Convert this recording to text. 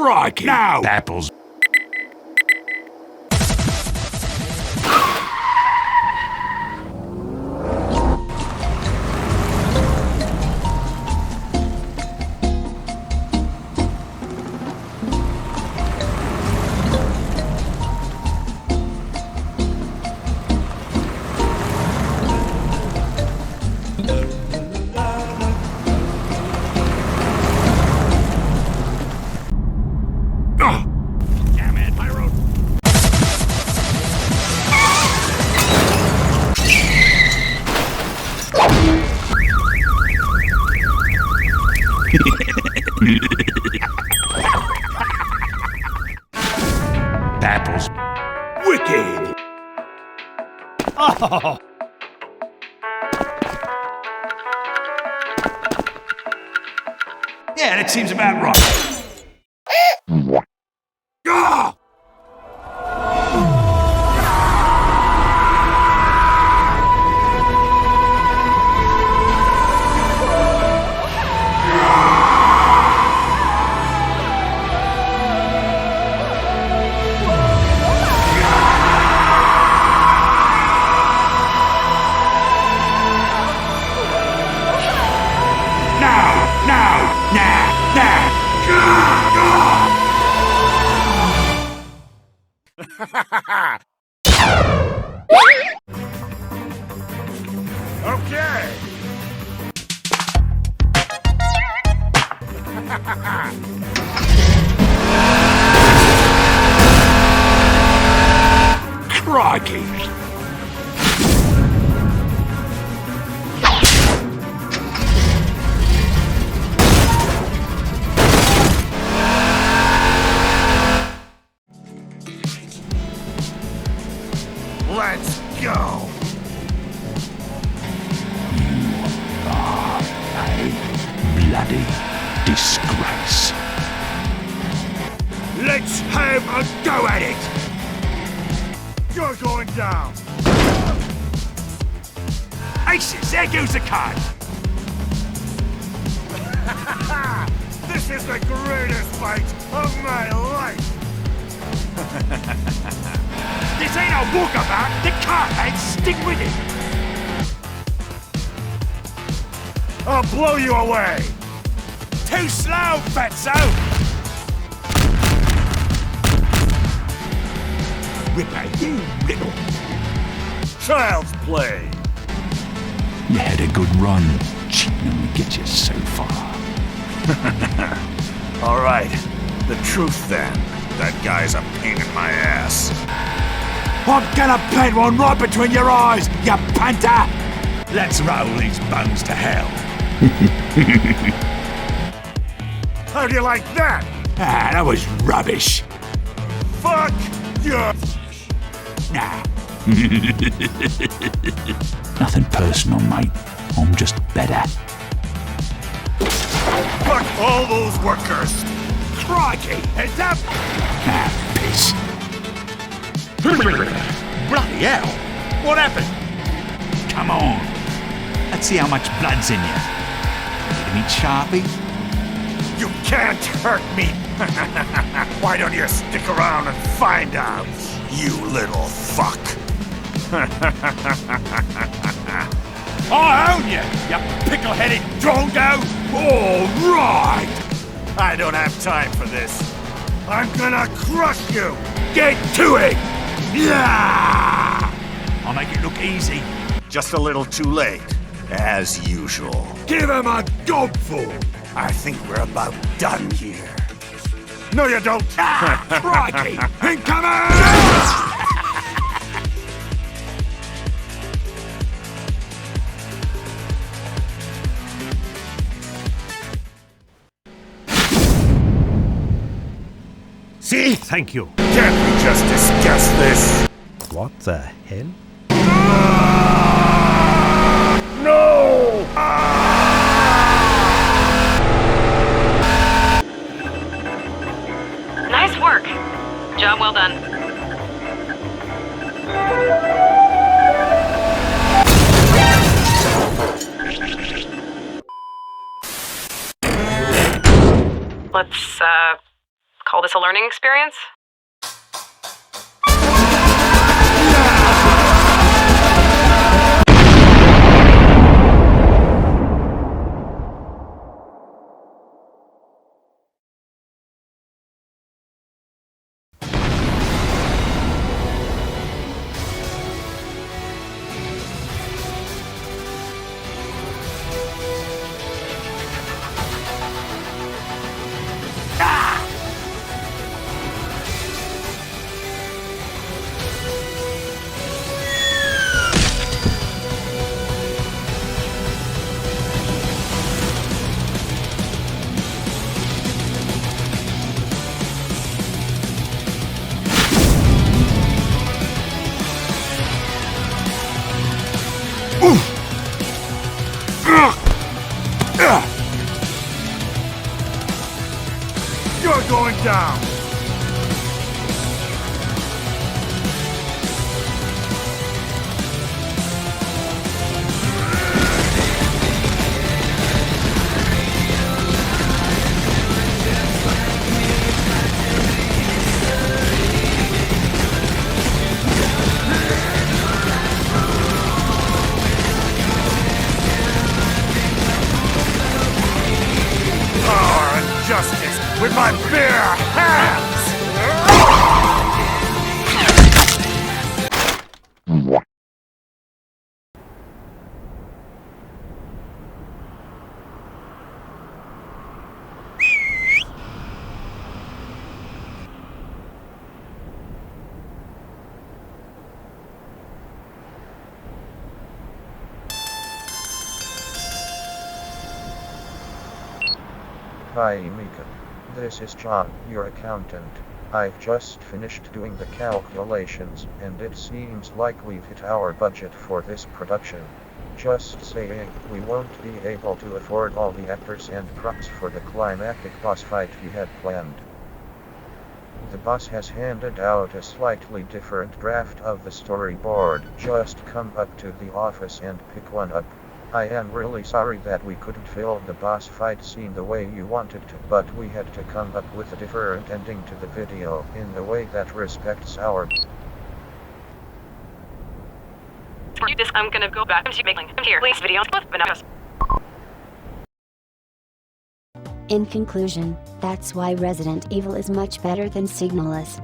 Crikey! Now! Apples. Apples. Wicked! Oh! Yeah, that seems about right. Ah! Okay. Crikey! Let's go. Bloody disgrace. Let's have a go at it! You're going down. Aces, there goes the card! This is the greatest fight of my life. This ain't a walkabout! The card, mate! Stick with it! I'll blow you away. Too slow, fatso! Ripper, you little... Child's play. You had a good run. Cheating only gets you so far. All right. The truth then. That guy's a pain in my ass. I'm gonna plant one right between your eyes, you panther! Let's roll these bones to hell. How do you like that? Ah, that was rubbish. Fuck you. Nah. Nothing personal, mate. I'm just better. Fuck all those workers. Crikey, heads up! Ah, piss. Bloody hell! What happened? Come on. Let's see how much blood's in you. Ready to meet Sharpie? You can't hurt me. Why don't you stick around and find out, you little fuck? I own you, you pickle-headed drongo! All right! I don't have time for this. I'm gonna crush you! Get to it! Yeah! I'll make it look easy. Just a little too late, as usual. Give him a gobful! I think we're about done here. No, you don't! Ah, crikey! Incoming! See? Thank you. Can't we just discuss this? What the hell? No! Nice work. Job well done. Let's, call this a learning experience? You're going down! Power and justice with my bare hands! Hi Mika. This is John, your accountant. I've just finished doing the calculations, and it seems like we've hit our budget for this production. Just saying, we won't be able to afford all the actors and props for the climactic boss fight we had planned. The boss has handed out a slightly different draft of the storyboard. Just come up to the office and pick one up. I am really sorry that we couldn't film the boss fight scene the way you wanted to, but we had to come up with a different ending to the video in a way that respects our... I'm gonna go back to making here. Please video with bananas. In conclusion, that's why Resident Evil is much better than Signalis.